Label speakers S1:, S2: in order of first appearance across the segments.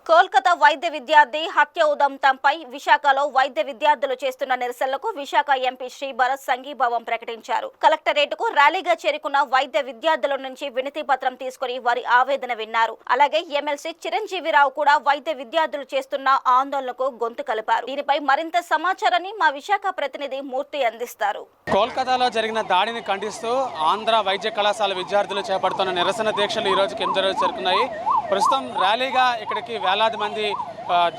S1: కోల్కతా వైద్య విద్యార్థి హత్య ఉదంతంపై విశాఖలో వైద్య విద్యార్థులు చేస్తున్న నిరసనలకు విశాఖ ఎంపీ శ్రీ భరత్ సంఘీభావం ప్రకటించారు. కలెక్టరేట్కు ర్యాలీగా చేరుకున్న వైద్య విద్యార్థుల నుంచి వినతి పత్రం తీసుకుని వారి ఆవేదన విన్నారు. అలాగే ఎమ్మెల్సీ చిరంజీవిరావు కూడా వైద్య విద్యార్థులు చేస్తున్న ఆందోళనకు గొంతు కలిపారు. దీనిపై మరింత సమాచారాన్ని మా విశాఖ ప్రతినిధి మూర్తి అందిస్తారు.
S2: కోల్కతాలో జరిగిన దాడిని ఖండిస్తూ ఆంధ్ర వైద్య కళాశాల విద్యార్థులు చేపడుతున్న నిరసన దీక్షలు ఈ రోజు కింద రోజు జరుగుతున్నాయి. ప్రస్తుతం ర్యాలీగా ఇక్కడికి వేలాది మంది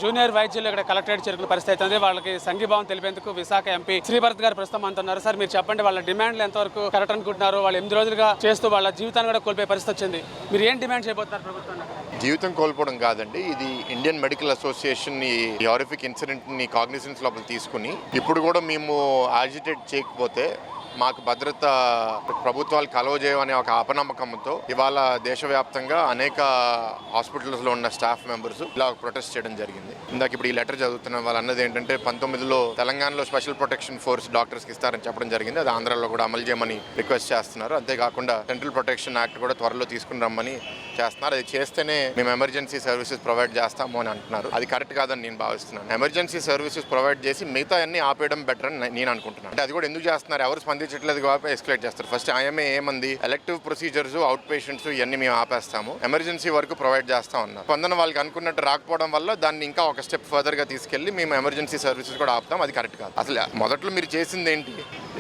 S2: జూనియర్ వైద్యులు ఇక్కడ కలెక్టరేట్ చేరుకున్న పరిస్థితి ఉంది. వాళ్ళకి సంఘీభావం తెలిపేందుకు విశాఖ ఎంపీ శ్రీ భరత్ గారు ప్రస్తుతం అంటున్నారు. సార్, మీరు చెప్పండి, వాళ్ళ డిమాండ్లు ఎంతవరకు కరెక్ట్ అనుకుంటున్నారు? వాళ్ళు 8 రోజులుగా చేస్తూ వాళ్ళ జీవితాన్ని కూడా కోల్పోయే పరిస్థితి వచ్చింది. మీరు ఏం డిమాండ్ చేయబోతున్నారు ప్రభుత్వాన్ని?
S3: జీవితం కోల్పోవడం కాదండి, ఇది ఇండియన్ మెడికల్ అసోసియేషన్ ఈ హారిఫిక్ ఇన్సిడెంట్ ని కాగ్నిజెన్స్ లోపల తీసుకుని ఇప్పుడు కూడా మేము యాజిటేట్ చేయకపోతే మాకు భద్రత ప్రభుత్వాలు కలవజేయమనే ఒక అపనమ్మకంతో ఇవాళ దేశవ్యాప్తంగా అనేక హాస్పిటల్స్లో ఉన్న స్టాఫ్ మెంబర్స్ ఇలా ప్రొటెస్ట్ చేయడం జరిగింది. ఇందాక ఇప్పుడు ఈ లెటర్ చదువుతున్న వాళ్ళు అన్నది ఏంటంటే 19లో తెలంగాణలో స్పెషల్ ప్రొటెక్షన్ ఫోర్స్ డాక్టర్స్కి ఇస్తారని చెప్పడం జరిగింది. అది ఆంధ్రాలో కూడా అమలు చేయమని రిక్వెస్ట్ చేస్తున్నారు. అంతేకాకుండా సెంట్రల్ ప్రొటెక్షన్ యాక్ట్ కూడా త్వరలో తీసుకుని రమ్మని చేస్తున్నారు. అది చేస్తేనే మేము ఎమర్జెన్సీ సర్వీసెస్ ప్రొవైడ్ చేస్తాము అని అంటున్నారు. అది కరెక్ట్ కాదని నేను భావిస్తున్నాను. ఎమర్జెన్సీ సర్వీసెస్ ప్రొవైడ్ చేసి మిగతా అన్ని ఆపేయడం బెటర్ అని నేను అనుకుంటున్నాను. అంటే అది కూడా ఎందుకు చేస్తున్నారు? ఎవరు స్పందించట్లేదు కాబట్టి ఎస్కలేట్ చేస్తారు. ఫస్ట్ ఐఎంఏ ఏమంది, ఎలెక్టివ్ ప్రొసీజర్స్, అవుట్ పేషెంట్స్ ఇవన్నీ మేము ఆపేస్తాము, ఎమర్జెన్సీ వరకు ప్రొవైడ్ చేస్తాం అన్నారు. స్పందన వాళ్ళకి అనుకున్నట్టు రాకపోవడం వల్ల దాన్ని ఇంకా ఒక స్టెప్ ఫర్దర్ గా తీసుకెళ్లి మేము ఎమర్జెన్సీ సర్వీసెస్ కూడా ఆపుతాం. అది కరెక్ట్ కాదు. అసలు మొదట్లో మీరు చేసింది ఏంటి?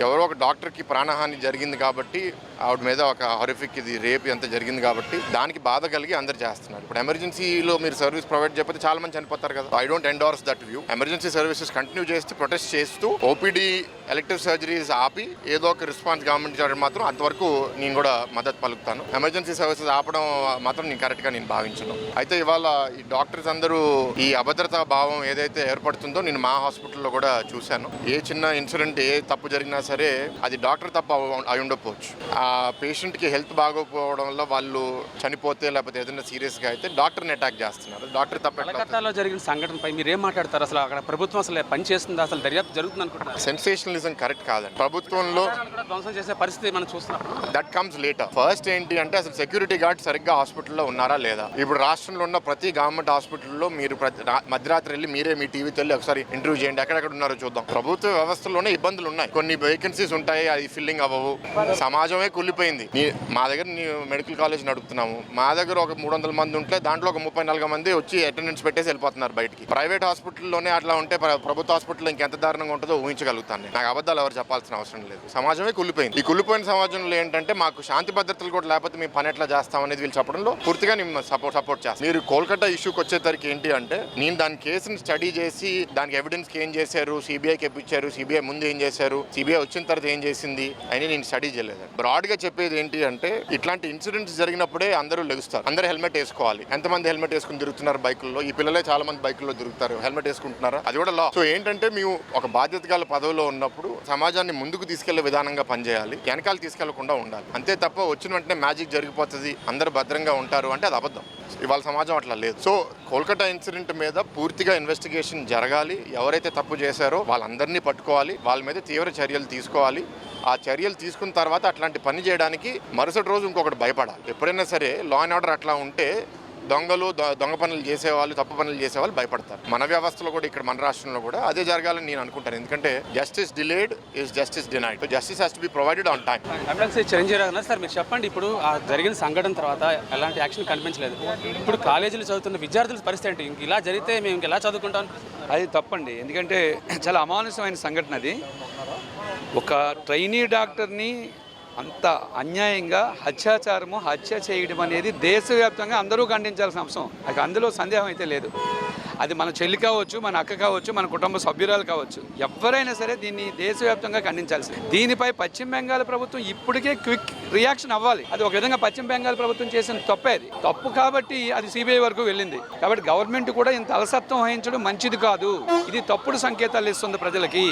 S3: ఎవరో ఒక డాక్టర్కి ప్రాణహాని జరిగింది కాబట్టి ఆవిడ మీద ఒక హారిఫిక్ ఇది రేప్ ఎంత జరిగింది కాబట్టి దానికి బాధ కలిగి అందరు చేస్తున్నారు. ఇప్పుడు ఎమర్జెన్సీలో మీరు సర్వీస్ ప్రొవైడ్ చేయకపోతే చాలా మంది చనిపోతారు కదా. I don't endorse that view. Emergency services continue చేస్తూ ప్రొటెస్ట్ చేస్తూ ఓపీడీ ఎలెక్టివ్ సర్జరీస్ ఆపి ఏదో ఒక రెస్పాన్స్ గవర్నమెంట్ చేయడం మాత్రం అంతవరకు నేను కూడా మద్దతు పలుకుతాను. ఎమర్జెన్సీ సర్వీసెస్ ఆపడం మాత్రం నేను కరెక్ట్ గా నేను భావించను. అయితే ఇవాళ ఈ డాక్టర్స్ అందరూ ఈ అభద్రతా భావం ఏదైతే ఏర్పడుతుందో నేను మా హాస్పిటల్లో కూడా చూశాను. ఏ చిన్న ఇన్సిడెంట్ ఏ తప్పు జరిగినా సరే అది డాక్టర్ తప్పు అయి ఉండకపోవచ్చు. ఆ పేషెంట్ కి హెల్త్ బాగోకపోవడం వల్ల వాళ్ళు చనిపోతే లేకపోతే ఏదైనా సీరియస్ గా అయితే డాక్టర్ని అటాక్ చేస్తున్నారు. డాక్టర్ తప్ప.
S2: కలకత్తాలో జరిగిన సంఘటనపై మీరు ఏం మాట్లాడతారు? అసలు అక్కడ ప్రభుత్వం అసలు పని చేస్తుంది, అసలు దర్యాప్తు జరుగుతుంది అనుకుంటున్నారు?
S3: సెన్సేషనలిజం కరెక్ట్ కాదండి. ప్రభుత్వంలో
S2: ధ్వంసం చేసే పరిస్థితి మనం చూస్తున్నాం.
S3: That comes later. ఫస్ట్ ఏంటి అంటే అసలు సెక్యూరిటీ గార్డ్ సరిగ్గా హాస్పిటల్లో ఉన్నారా లేదా? ఇప్పుడు రాష్ట్రంలో ఉన్న ప్రతి గవర్నమెంట్ హాస్పిటల్లో మీరు మధ్యరాత్రి వెళ్ళి మీరే మీ టీవీతో వెళ్ళి ఒకసారి ఇంటర్వ్యూ చేయండి, ఎక్కడెక్కడ ఉన్నారో చూద్దాం. ప్రభుత్వ వ్యవస్థలోనే ఇబ్బందులు ఉన్నాయి. కొన్ని వేకెన్సీస్ ఉంటాయి, అది ఫిల్లింగ్ అవ్వవు. సమాజమే కుళ్ళిపోయింది. మా దగ్గర మెడికల్ కాలేజ్ నడుపుతున్నాము. మా దగ్గర ఒక 300 మంది ఉంటే దాంట్లో ఒక 30-40 మంది వచ్చి అటెండెన్స్ పెట్టేసి వెళ్ళిపోతున్నారు బయటికి. ప్రైవేట్ హాస్పిటల్లోనే అట్లా ఉంటే ప్రభుత్వ హాస్పిటల్లో ఇంకెంత దారుణంగా ఉంటుందో ఊహించగలుగుతాను. నాకు అబద్ధాలు ఎవరు చెప్పాల్సిన అవసరం లేదు. సమాజమే కుళ్ళిపోయింది. ఈ కుళ్ళిపోయిన సమాజంలో ఏంటంటే మాకు శాంతి భద్రతలు కూడా లేకపోతే మేము పని ఎట్లా చేస్తాం అనేది వీళ్ళు చెప్పడంలో పూర్తిగా నేను సపోర్ట్ చేస్తాను. మీరు కోల్కతా ఇష్యూకి వచ్చేసరికి ఏంటి అంటే నేను దాని కేసుని స్టడీ చేసి దానికి ఎవిడెన్స్ ఏం చేశారు, సిబిఐకి ఇప్పించారు, సిబిఐ ముందు ఏం చేశారు, సిబిఐ వచ్చిన తర్వాత ఏం చేసింది అని నేను స్టడీ చేయలేదు. బ్రాడ్ గా చెప్పేది ఏంటి అంటే ఇట్లాంటి ఇన్సిడెంట్స్ జరిగినప్పుడే అందరూ లెగుస్తారు. అందరూ హెల్మెట్ వేసుకోవాలి. ఎంతమంది హెల్మెట్ వేసుకుని తిరుగుతున్నారు బైకుల్లో? ఈ పిల్లలే చాలా మంది బైకుల్లో తిరుగుతారు. హెల్మెట్ వేసుకుంటున్నారా? అది కూడా లా. సో ఏంటంటే మేము ఒక బాధ్యత గల పదవిలో ఉన్నప్పుడు సమాజాన్ని ముందుకు తీసుకెళ్లే విధానంగా పనిచేయాలి, వెనకాల తీసుకెళ్లకుండా ఉండాలి. అంతే తప్ప వచ్చిన వెంటనే మ్యాజిక్ జరిగిపోతుంది, అందరూ భద్రంగా ఉంటారు అంటే అది అబద్ధం. ఇవాళ సమాజం అట్లా లేదు. సో కోల్కతా ఇన్సిడెంట్ మీద పూర్తిగా ఇన్వెస్టిగేషన్ జరగాలి. ఎవరైతే తప్పు చేశారో వాళ్ళందరినీ పట్టుకోవాలి, వాళ్ళ మీద తీవ్ర చర్యలు తీసుకోవాలి. ఆ చర్యలు తీసుకున్న తర్వాత అట్లాంటి పని చేయడానికి మరుసటి రోజు ఇంకొకటి భయపడాలి. ఎప్పుడైనా సరే లా అండ్ ఆర్డర్ అట్లా ఉంటే దొంగలు, దొంగ పనులు చేసేవాళ్ళు, తప్పు పనులు చేసేవాళ్ళు భయపడతారు. మన వ్యవస్థలో కూడా ఇక్కడ మన రాష్ట్రంలో కూడా అదే జరగాలని నేను అనుకుంటాను. ఎందుకంటే justice delayed is justice denied. So justice has to be provided on time.
S2: Chiranjeevi sir, మీరు చెప్పండి, ఇప్పుడు ఆ జరిగిన సంఘటన తర్వాత ఎలాంటి యాక్షన్ కనిపించలేదు. ఇప్పుడు కాలేజీలు చదువుతున్న విద్యార్థుల పరిస్థితి ఏంటి? ఇంక ఇలా జరిగితే మేము ఇంక ఎలా చదువుకుంటాం?
S4: అది తప్పండి. ఎందుకంటే చాలా అమానుషమైన సంఘటన అది. ఒక ట్రైనీ డాక్టర్ని అంత అన్యాయంగా హత్య చేయడం అనేది దేశవ్యాప్తంగా అందరూ ఖండించాల్సిన అంశం. అది అందులో సందేహం అయితే లేదు. అది మన చెల్లి కావచ్చు, మన అక్క కావచ్చు, మన కుటుంబ సభ్యురాలు కావచ్చు, ఎవరైనా సరే దీన్ని దేశవ్యాప్తంగా ఖండించాల్సింది. దీనిపై పశ్చిమ బెంగాల్ ప్రభుత్వం ఇప్పటికే క్విక్ రియాక్షన్ అవ్వాలి. అది ఒక విధంగా పశ్చిమ బెంగాల్ ప్రభుత్వం చేసిన తప్పే. అది తప్పు కాబట్టి అది సిబిఐ వరకు వెళ్ళింది. కాబట్టి గవర్నమెంట్ కూడా ఇంత అలసత్వం వహించడం మంచిది కాదు. ఇది తప్పుడు సంకేతాలు ఇస్తుంది ప్రజలకి.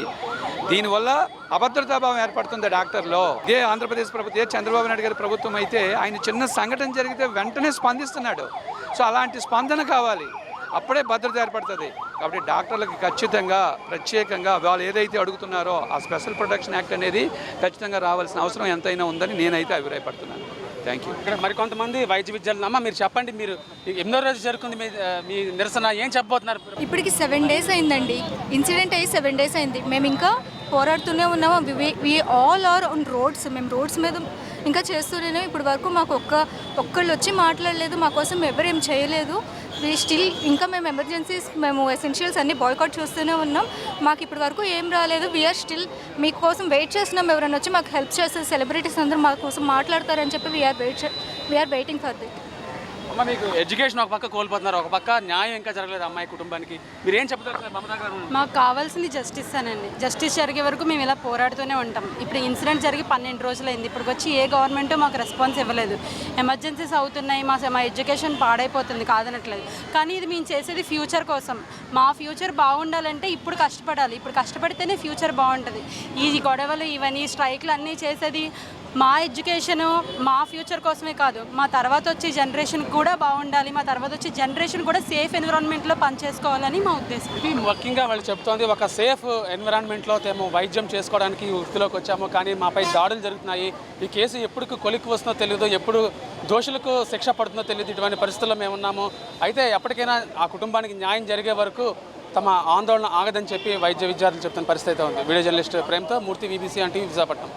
S4: దీనివల్ల అభద్రతాభావం ఏర్పడుతుంది డాక్టర్లో. ఇదే ఆంధ్రప్రదేశ్ ప్రభుత్వం, చంద్రబాబు నాయుడు గారి ప్రభుత్వం అయితే ఆయన చిన్న సంఘటన జరిగితే వెంటనే స్పందిస్తున్నాడు. సో అలాంటి స్పందన కావాలి, అప్పుడే భద్రత ఏర్పడుతుంది. కాబట్టి డాక్టర్లకు ఖచ్చితంగా ప్రత్యేకంగా వాళ్ళు ఏదైతే అడుగుతున్నారో ఆ స్పెషల్ ప్రొటెక్షన్ యాక్ట్ అనేది ఖచ్చితంగా రావాల్సిన అవసరం ఎంతైనా ఉందని నేనైతే అభిప్రాయపడుతున్నాను. Thank you.
S2: ఇక్కడ మరి కొంతమంది వైద్య విద్యార్థులు అమ్మ మీరు చెప్పండి, మీరు ఎన్నో రోజు జరుగుతుంది మీ నిరసన, ఏం చెప్పబోతున్నారు?
S5: ఇప్పటికి 7 days అయిందండి. ఇన్సిడెంట్ అయ్యి 7 days అయింది. మేము ఇంకా పోరాడుతూనే ఉన్నాము. We all are on roads. మేము రోడ్స్ మీద ఇంకా చేస్తూనే ఇప్పుడు వరకు మాకు ఒక్కళ్ళు వచ్చి మాట్లాడలేదు, మా కోసం ఎవరేం చేయలేదు. స్టిల్ ఇంకా మేము ఎమర్జెన్సీస్, మేము ఎసెన్షియల్స్ అన్ని బాయ్కాట్ చూస్తూనే ఉన్నాం. మాకు ఇప్పటి వరకు ఏం రాలేదు. వీఆర్ స్టిల్ మీకోసం వెయిట్ చేస్తున్నాం. ఎవరైనా వచ్చి మాకు హెల్ప్ చేస్తారు, సెలబ్రిటీస్ అందరూ మా కోసం మాట్లాడతారని చెప్పి వీఆర్ వెయిటింగ్ ఫర్ దిట్.
S2: అమ్మ మీకు ఎడ్యుకేషన్ ఒక పక్క కోల్పోతున్నారు, ఒక పక్క న్యాయం ఇంకా జరగలేదు అమ్మాయి కుటుంబానికి, మీరు ఏం చెప్తారు మమతా గారు?
S6: మాకు కావాల్సింది జస్టిస్ అనండి. జస్టిస్ జరిగే వరకు మేము ఇలా పోరాడుతూనే ఉంటాం. ఇప్పుడు ఇన్సిడెంట్ జరిగి 12 రోజులైంది. ఇప్పుడు వచ్చి ఏ గవర్నమెంట్ మాకు రెస్పాన్స్ ఇవ్వలేదు. ఎమర్జెన్సీస్ అవుతున్నాయి, మా ఎడ్యుకేషన్ పాడైపోతుంది కాదనట్లేదు. కానీ ఇది మేము చేసేది ఫ్యూచర్ కోసం. మా ఫ్యూచర్ బాగుండాలంటే ఇప్పుడు కష్టపడాలి. ఇప్పుడు కష్టపడితేనే ఫ్యూచర్ బాగుంటుంది. ఈ గొడవలు ఇవన్నీ స్ట్రైక్లు అన్నీ చేసేది మా ఎడ్యుకేషను, మా ఫ్యూచర్ కోసమే కాదు, మా తర్వాత వచ్చే జనరేషన్ కూడా బాగుండాలి. మా తర్వాత వచ్చే జనరేషన్ కూడా సేఫ్ ఎన్విరాన్మెంట్లో పనిచేసుకోవాలని మా ఉద్దేశం.
S2: ఇది ముఖ్యంగా వాళ్ళు చెప్తోంది, ఒక సేఫ్ ఎన్విరాన్మెంట్లో మేము వైద్యం చేసుకోవడానికి వృత్తిలోకి వచ్చాము, కానీ మాపై దాడులు జరుగుతున్నాయి. ఈ కేసు ఎప్పుడు కొలిక్కి వస్తుందో తెలియదు, ఎప్పుడు దోషులకు శిక్ష పడుతుందో తెలియదు. ఇటువంటి పరిస్థితుల్లో మేము ఉన్నాము. అయితే ఎప్పటికైనా ఆ కుటుంబానికి న్యాయం జరిగే వరకు తమ ఆందోళన ఆగదని చెప్పి వైద్య విద్యార్థులు చెప్తున్న పరిస్థితి ఉంది. వీడియో జర్నలిస్ట్ ప్రేమ్తో మూర్తి, BBC అంటే విశాఖపట్నం.